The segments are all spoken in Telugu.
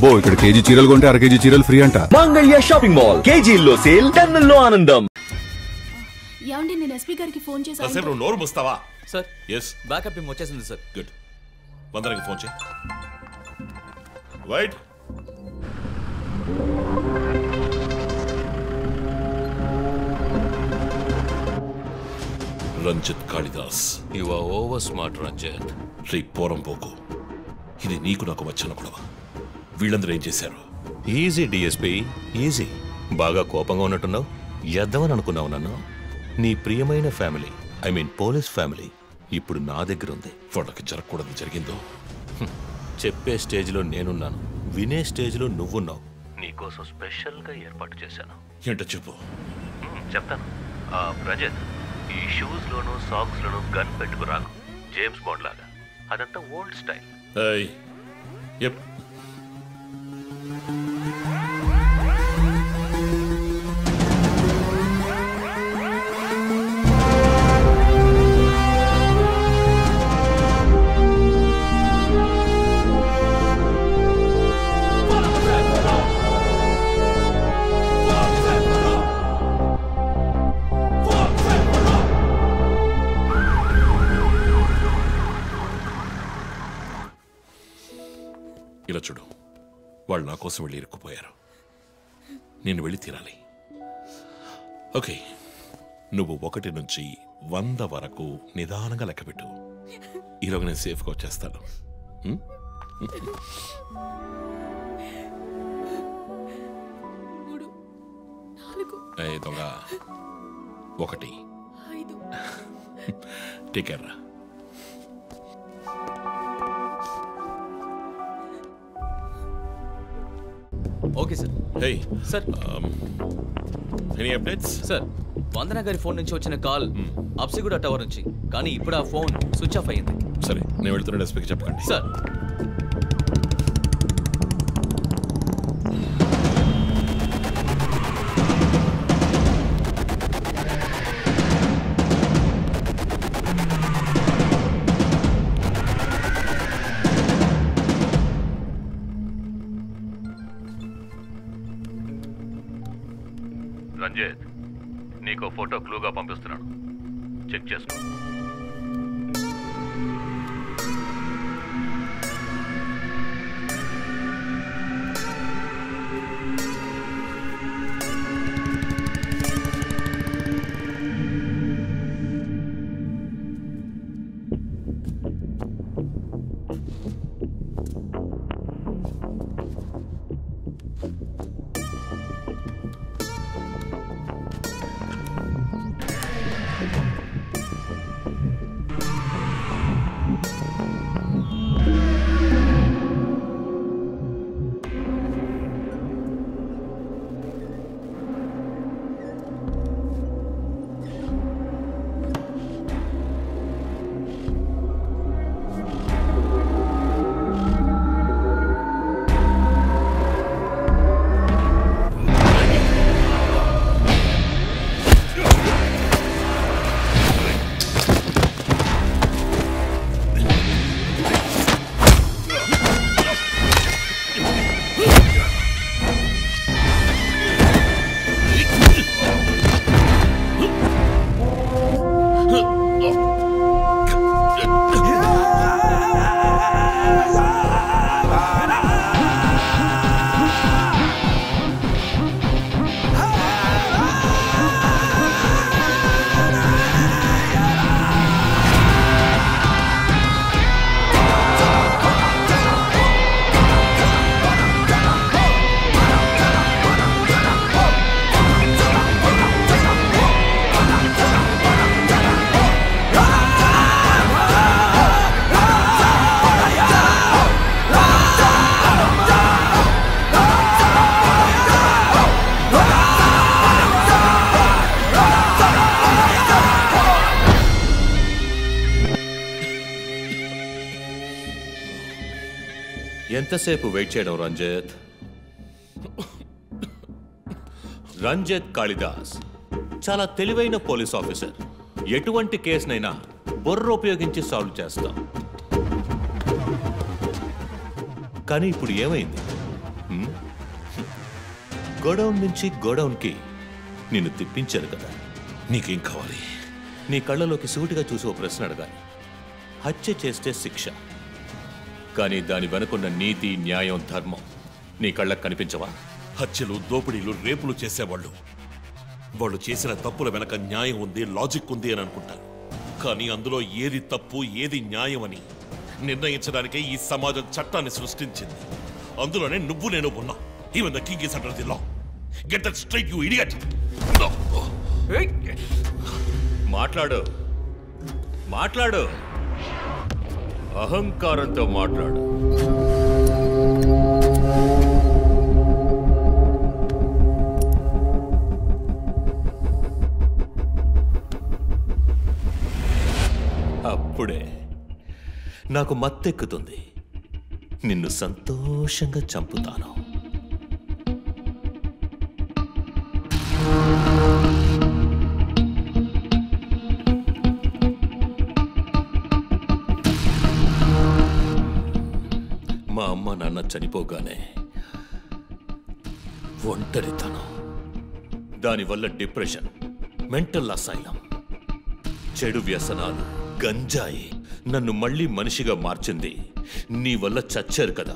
అబ్బో ఇక్కడ కేజీ చీరలు కొంటే అర కేజీ చీరలు ఫ్రీ అంట. మంగళ్య షాపింగ్ మాల్, కేజీల్లో సేల్, టన్నుల్లో ఆనందం. ఏమండి నేను ఎస్పీ గారికి ఫోన్ చేశాను. సార్ నువ్వు నోరు ముస్తావా? సార్ ఎస్ బ్యాకప్ టీమ్ వచ్చేసింది సార్. గుడ్. వందనకి ఫోన్ చేయి. Wait Ranjith Kalidas. You are over smart Ranjith. రీ పోరం పోకు, ఇది నీకు నాకు వచ్చిన గొడవ. వీళ్ళందరూ ఏం చేశారు? Easy DSP easy. బాగా కోపంగా ఉన్నట్టున్నావు. ఎద్దామని అనుకున్నావు నన్ను. నీ ప్రియమైన family, I mean police family ఇప్పుడు నా దగ్గర ఉంది. వాళ్ళకి జరగకూడదు జరిగిందో. చెప్పే స్టేజ్లో నేనున్నాను, వినే స్టేజ్లో నువ్వున్నావు. నీకోసం స్పెషల్గా ఏర్పాటు చేశాను. ఏంటో చెప్పు. చెప్తాను. రజత్, ఈ షూస్లోనూ సాక్స్లోనూ గన్ పెట్టుకురాకు, జేమ్స్ బాండ్ లాగా. అదంతా ఓల్డ్ స్టైల్. ఇలా చూడు, వాళ్ళు నా కోసం వెళ్ళి ఇరుక్కుపోయారు. నేను వెళ్ళి తీరాలి. ఓకే, నువ్వు 1 నుంచి 100 వరకు నిదానంగా లెక్కపెట్టు. ఈలోగా నేను సేఫ్గా వచ్చేస్తాను. దొంగ 1 టేక్ రా. Okay sir. Hey sir, any updates? Sir, Vandana గారి ఫోన్ నుంచి వచ్చిన కాల్ అప్సిగూడ టవర్ నుంచి, కానీ ఇప్పుడు ఆ ఫోన్ స్విచ్ ఆఫ్ అయ్యింది. సరే, నేను వెళ్తున్న ఎస్పీకి చెప్పకండి. సార్. రంజిత్, నీకు ఫోటో క్లూగా పంపిస్తున్నాను, చెక్ చేసుకో. ఎంతసేపు వెయిట్ చేయడం రంజిత్? రంజిత్ కాళిదాస్ చాలా తెలివైన పోలీస్ ఆఫీసర్. ఎటువంటి కేసునైనా బుర్ర ఉపయోగించి సాల్వ్ చేస్తాం. కానీ ఇప్పుడు ఏమైంది? గోడౌన్ నుంచి గోడౌన్కి నిన్ను తిప్పించాను కదా. నీకేం కావాలి? నీ కళ్ళలోకి సూటిగా చూసి ఓ ప్రశ్న అడగాలి. హత్య చేస్తే శిక్ష, కానీ దాని వెనుకున్న నీతి, న్యాయం, ధర్మం నీ కళ్ళకు కనిపించవా? హత్యలు, దోపిడీలు, రేపులు చేసేవాళ్ళు వాళ్ళు చేసిన తప్పుల వెనక న్యాయం ఉంది, లాజిక్ ఉంది అని అనుకుంటారు. కానీ అందులో ఏది తప్పు, ఏది న్యాయం అని నిర్ణయించడానికే ఈ సమాజం చట్టాన్ని సృష్టించింది. అందులోనే నువ్వు నేను ఉన్నా. Even the king is under the law. Get that straight, you idiot. మాట్లాడు, మాట్లాడు, అహంకారంతో మాట్లాడు. అప్పుడే నాకు మత్తెక్కుతుంది. నిన్ను సంతోషంగా చంపుతాను. మా అమ్మ నాన్న చనిపోగానే ఒంటరితనం, దానివల్ల డిప్రెషన్, మెంటల్ అసైలం, చెడు వ్యసనాలు, గంజాయి నన్ను మళ్ళీ మనిషిగా మార్చింది. నీ వల్ల చచ్చారు కదా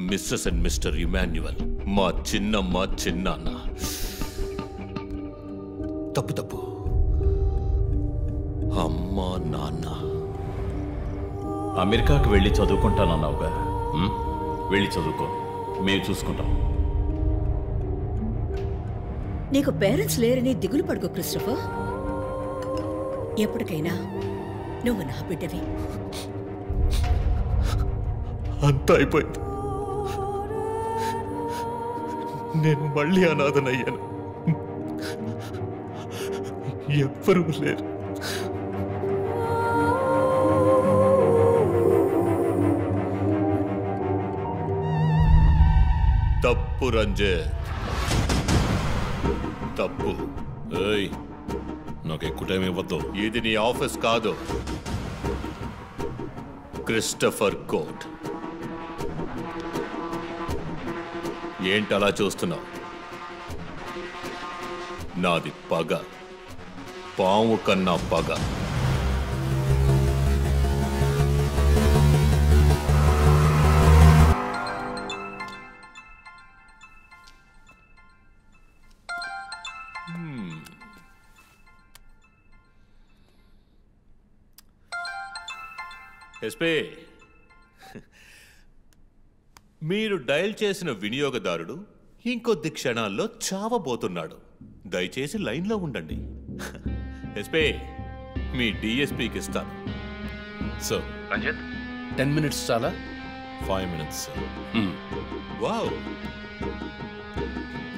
మిస్సెస్ అండ్ మిస్టర్ ఇమాన్యువల్, మా చిన్నమ్మ, చిన్నాన్న. తప్పు తప్పు, అమ్మ, నాన్న. అమెరికాకు వెళ్ళి చదువుకుంటానన్నావుగా, వెళ్ళి చదువుకో, మేము చూసుకుంటాం. నీకు పేరెంట్స్ లేరని దిగులు పడుకో క్రిస్టోఫర్. ఎప్పటికైనా నువ్వు నా బిడ్డవి. అంతా అయిపోయింది. నేను మళ్ళీ అనాథనయ్యాను. ఎవ్వరూ లేరు. తప్పు రంజిత్, తప్పు. ఏయ్, నాకు ఎక్కువ టైం ఇవ్వద్దు. ఇది నీ ఆఫీస్ కాదు, క్రిస్టోఫర్ కోర్ట్. ఏంటలా చూస్తున్నావు? నాది పగ, పాము కన్నా పగ. ఎస్పీ, మీరు డయల్ చేసిన వినియోగదారుడు ఇంకొద్ది క్షణాల్లో చావబోతున్నాడు. దయచేసి లైన్లో ఉండండి. ఎస్పీ, మీ డిఎస్పీకి ఇస్తాను. సార్, రంజిత్, 10 minutes చాలా? 5 minutes, sir. Wow,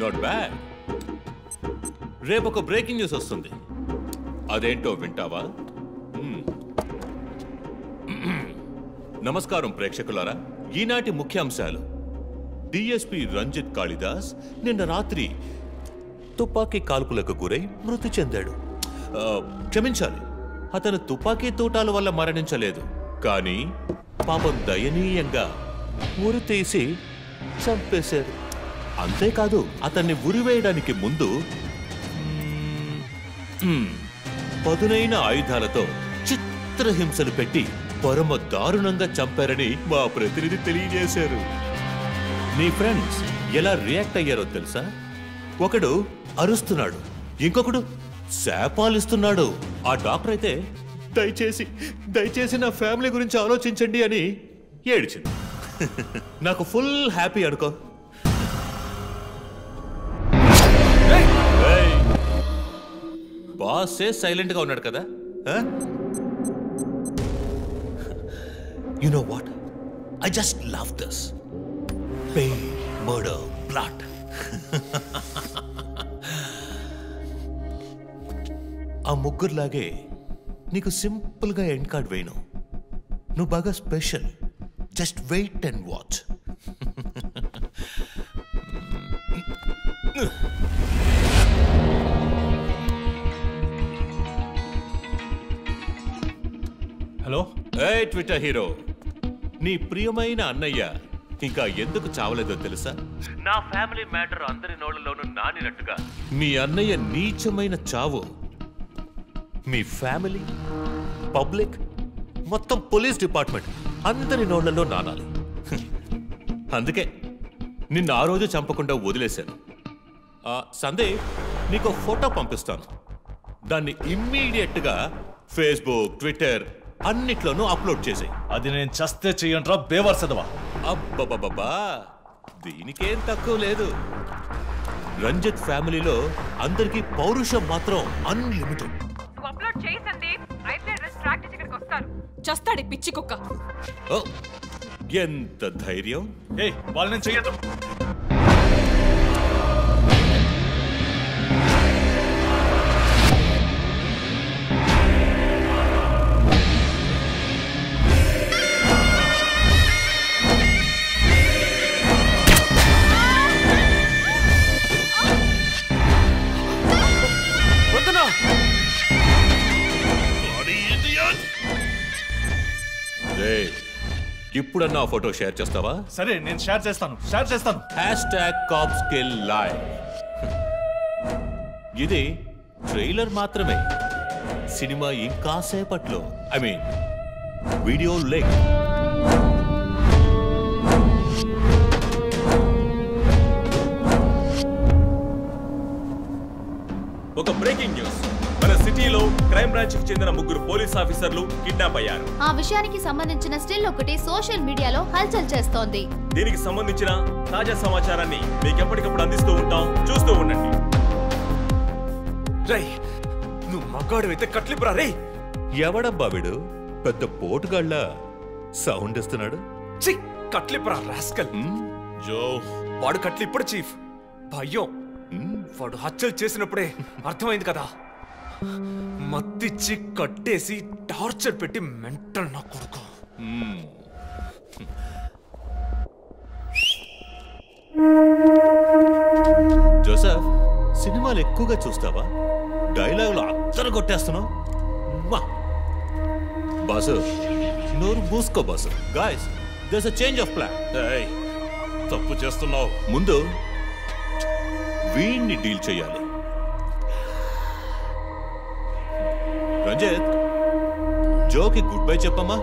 not bad. రేపు ఒక బ్రేకింగ్ న్యూస్ వస్తుంది. అదేంటో వింటావా? నమస్కారం ప్రేక్షకులారా. ఈనాటి ముఖ్యాంశాలు: డిఎస్పీ రంజిత్ కాళిదాస్ నిన్న రాత్రి తుపాకీ కాల్పులకు గురై మృతి చెందాడు. క్షమించాలి, అతను తుపాకీ తూటాల వల్ల మరణించలేదు, కానీ పాపం దయనీయంగా ఉరి తీసి చంపేశారు. అంతేకాదు, అతన్ని ఉరివేయడానికి ముందు పదునైన ఆయుధాలతో చిత్రహింసలు పెట్టి పరమ దారుణంగా చంపారని మా ప్రతినిధి తెలియజేశారు. నీ ఫ్రెండ్స్ ఎలా రియాక్ట్ అయ్యారో తెలుసా? ఒకడు అరుస్తున్నాడు, ఇంకొకడు శాపాలిస్తున్నాడు. ఆ డాక్టర్ అయితే దయచేసి నా ఫ్యామిలీ గురించి ఆలోచించండి అని ఏడ్చింది. నాకు ఫుల్ హ్యాపీ అనుకో. బాసే సైలెంట్ గా ఉన్నాడు కదా. You know what? I just love this. Pain, murder, blood. ఆ ముగ్గురులాగే నీకు సింపుల్ గా ఎండ్ కార్డ్ వేయను. నువ్వు బాగా special. Just wait and watch. Hello. ఏ ట్విట్టర్ హీరో, నీ ప్రియమైన అన్నయ్య ఇంకా ఎందుకు చావలేదో తెలుసా? నా ఫ్యామిలీ మ్యాటర్ అందరి నోళ్లలోనూ నానినట్టుగా మీ అన్నయ్య నీచమైన చావు మీ ఫ్యామిలీ, పబ్లిక్, మొత్తం పోలీస్ డిపార్ట్మెంట్ అందరి నోళ్లలో నానాలి. అందుకే నిన్ను ఆ రోజు చంపకుండా వదిలేశాను. సందీప్, నీకు ఫోటో పంపిస్తాను. దాన్ని ఇమ్మీడియట్గా ఫేస్బుక్, ట్విట్టర్ అన్నిట్లోనూ అప్లోడ్ చేసాయి. అది నేను చస్తే చెయ్యంట్రా బేవర్సదవా. అబ్బబ్బబ్బా, దీనికేం తక్కువ లేదు. రంజిత్ ఫ్యామిలీలో అందరికీ పౌరుషం మాత్రం అన్లిమిటెడ్. చస్తాడి పిచ్చి కుక్క. ఓ, ఎంత ధైర్యం! వాళ్ళని చెయ్యదు. ఇప్పుడన్నా ఫోటో షేర్ చేస్తావా? సరే, నేను షేర్ చేస్తాను. #CopsKillLive. ఇది ట్రైలర్ మాత్రమే. సినిమా ఇంకా సేపట్లో, ఐ మీన్ వీడియో లింక్. ఒక బ్రేకింగ్ న్యూస్. మన సిటీలో క్రైమ్ బ్రాంచ్ కి చెందిన 3 పోలీస్ ఆఫీసర్లు కిడ్నాప్ అయ్యారు. ఆ విషయానికి సంబంధించిన స్టిల్ ఒకటి సోషల్ మీడియాలో హల్చల్ చేస్తోంది. దీనికి సంబంధించిన తాజా సమాచారాన్ని మీకు ఎప్పటికప్పుడు అందిస్తూ ఉంటాం, చూస్తూ ఉండండి. రై, నువ్వు మగాడు అయితే కట్లిపురా. రే, ఎవడబ్బా వీడు? పెద్ద పోటుగాళ్ళ సౌండ్ ఇస్తున్నాడు. కట్లిపురా రాస్కల్. జో, వాడు కట్లిప్పుడు చీఫ్. భయం. వాడు హత్యలు చేసినప్పుడే అర్థమైంది కదా. మత్తిచ్చి కట్టేసి టార్చర్ పెట్టి మెంటల్ నా కొడుకు. జోసెఫ్, సినిమాలు ఎక్కువగా చూస్తావా? డైలాగులు అత్తరు కొట్టేస్తున్నావు. బాసు, నోరు మూసుకో boss. Guys, there's a change of plan. తప్పు చేస్తున్నావు. ముందు వీణ్ణి డీల్ చేయాలి. రంజిత్, జోకి గుడ్ బై చెప్పమ్మా.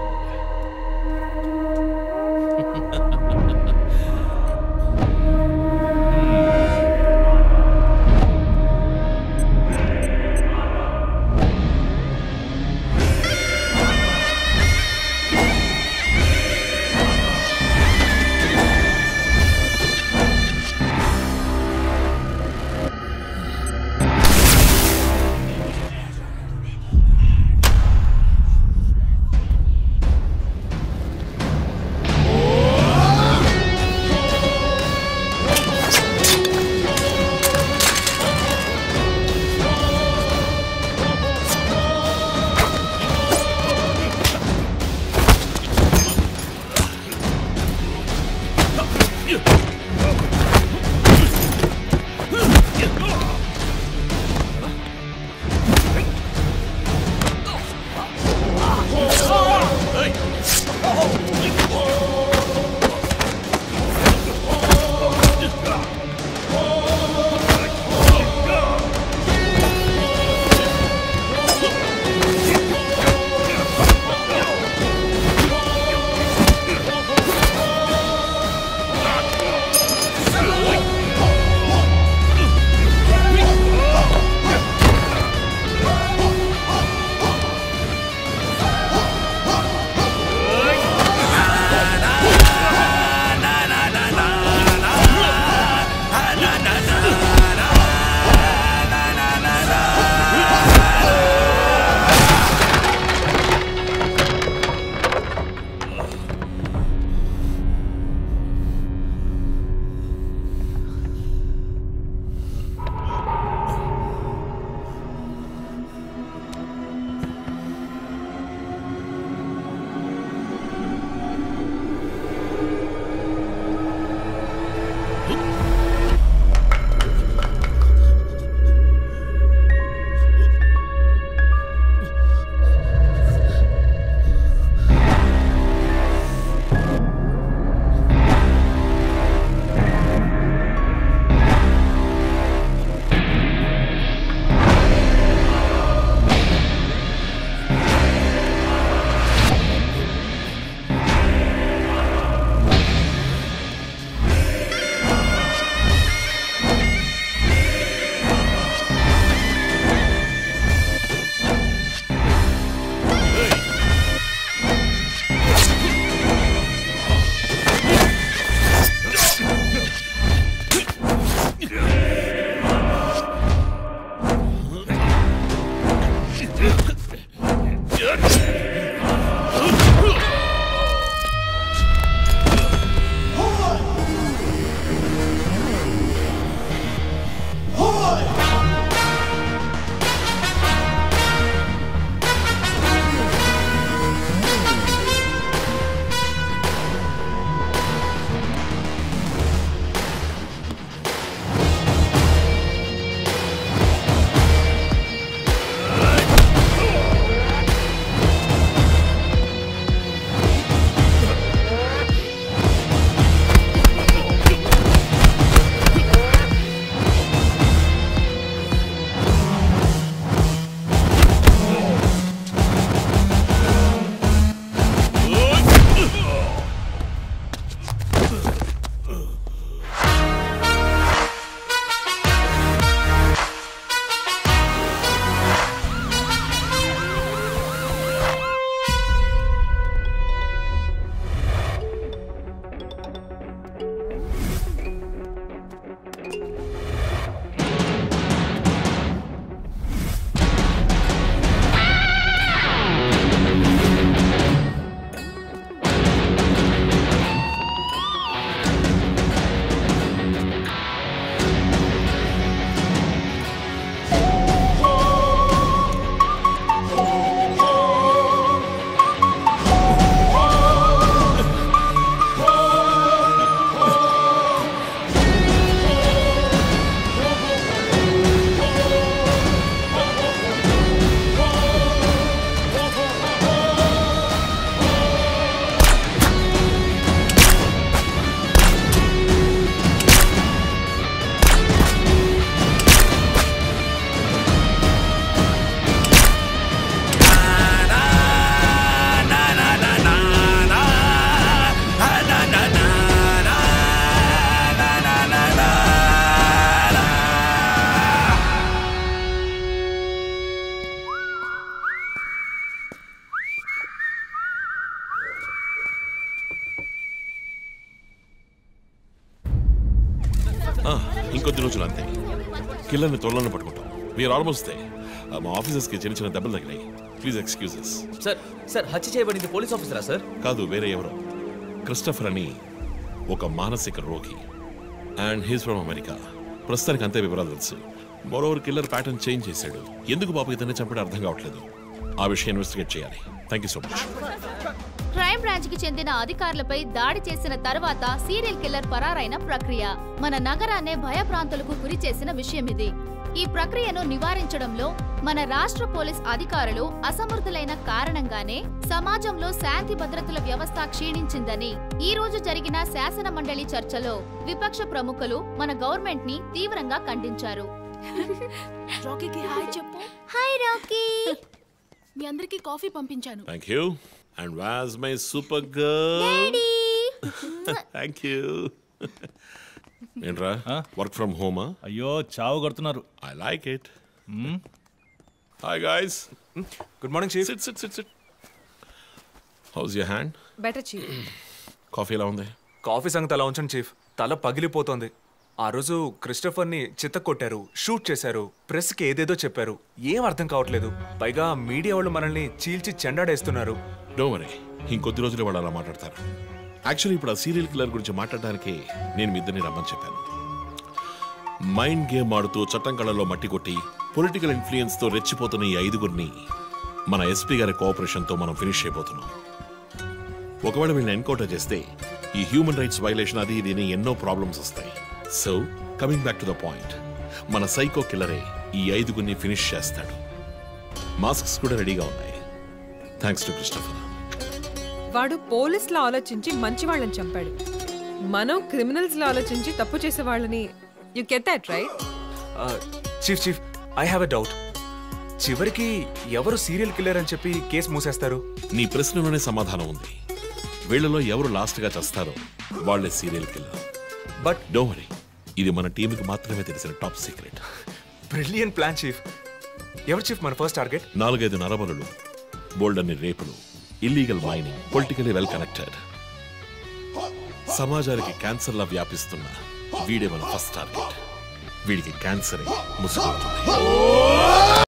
ఇంకొద్ది రోజులు అంతే. కిల్లర్ని త్వరలోనే పట్టుకుంటాం. We are almost there. మా ఆఫీసర్స్కి చిన్న చిన్న దెబ్బలు తగిలాయి. Please excuses. సార్ హత్య చేయబడింది పోలీస్ ఆఫీసరా సార్? కాదు, వేరే ఎవరో. క్రిస్టఫర్ అని ఒక మానసిక రోగి. And he's from America. ప్రస్తుతానికి అంతే వివరాలు తెలుసు. మరోవర్ కిల్లర్ ప్యాటర్న్ చేంజ్ చేశాడు. ఎందుకు పాప ఇతన్ని చంపడం అర్థం కావట్లేదు. ఆ విషయం ఇన్వెస్టిగేట్ చేయాలి. Thank you so much. Crime branch కి చెందిన అధికారులపై దాడి చేసిన తర్వాత సీరియల్ కిల్లర్ పరారైన ప్రక్రియ మన నగరాన్నే భయభ్రాంతులకు గురి చేసిన విషయం ఇది. ఈ ప్రక్రియను నివారించడంలో మన రాష్ట్ర పోలీస్ అధికారులు అసమర్థులైన కారణంగానే సమాజంలో శాంతి భద్రతల వ్యవస్థ క్షీణించిందని ఈ రోజు జరిగిన శాసన మండలి చర్చలో విపక్ష ప్రముఖులు మన గవర్నమెంట్ ని తీవ్రంగా ఖండించారు. రాకీకి హాయ్ చెప్పు. Hi Rocky. మీ అందరికి కాఫీ పంపించాను. Thank you. And was my super girl. Thank you. ఏంట్రా వర్క్ ఫ్రమ్ హోమా? అయ్యో చావు కొడుతున్నారు. I like it. Hi guys. Good morning chief. Sit sit sit sit. How's your hand? Better chief. Coffee ఎలా ఉంది? కాఫీ సంగతి అలా ఉంచండి చీఫ్. తల పగిలిపోతోంది. ఆ రోజు క్రిస్టఫర్ని చిత్తకొట్టారు, షూట్ చేశారు, ప్రెస్కి ఏదేదో చెప్పారు. ఏం అర్థం కావట్లేదు. పైగా మీడియా వాళ్ళు మనల్ని చీల్చి చెండాడేస్తున్నారు. డోంట్ వరీ, ఇంకొద్ది రోజులు వాళ్ళు అలా మాట్లాడతారు. యాక్చువల్లీ ఇప్పుడు ఆ సీరియల్ కిల్లర్ గురించి మాట్లాడడానికి నేను మీ ఇద్దరిని రమ్మని చెప్పాను. మైండ్ గేమ్ ఆడుతూ చట్టం కళ్ళలో మట్టి కొట్టి పొలిటికల్ ఇన్ఫ్లుయెన్స్తో రెచ్చిపోతున్న ఈ 5గురిని మన ఎస్పీ గారి కోఆపరేషన్తో మనం ఫినిష్ అయిపోతున్నాం. ఒకవేళ వీళ్ళని ఎన్కౌంటర్ చేస్తే ఈ హ్యూమన్ రైట్స్ వైలేషన్ అది ఇది ఎన్నో ప్రాబ్లమ్స్ వస్తాయి. So coming back to the point, మన సైకో కిల్లరే ఈ 5గురిని ఫినిష్ చేస్తాడు. మాస్క్స్ కూడా రెడీగా ఉన్నాయి. Thanks to Christopher. వాడు పోలీసులో ఆలోచించి మంచి వాళ్ళని చంపాడు. మనం క్రిమినల్స్ లో ఆలోచించి తప్పు చేసే వాళ్ళని. You get that right? Chief I have a doubt. చివరికి ఎవరు సీరియల్ కిల్లర్ అని చెప్పి కేసు మూసేస్తారు? నీ ప్రశ్నలోనే సమాధానం ఉంది. వీళ్ళలో ఎవరు లాస్ట్ గా చేస్తారో వాళ్ళే serial killer. But don't worry, ఇది మన టీంకి మాత్రమే తెలిసిన top secret. Brilliant plan chief. ఎవరు చీఫ్ మన ఫస్ట్ టార్గెట్? 4-5 నరబలులు, బోల్డ్ అన్ని రేపులు, illegal mining, politically well connected, సమాజానికి క్యాన్సర్లా వ్యాపిస్తున్న వీడే మన ఫస్ట్ టార్గెట్. వీడికి క్యాన్సరే ముసుగుతుంది.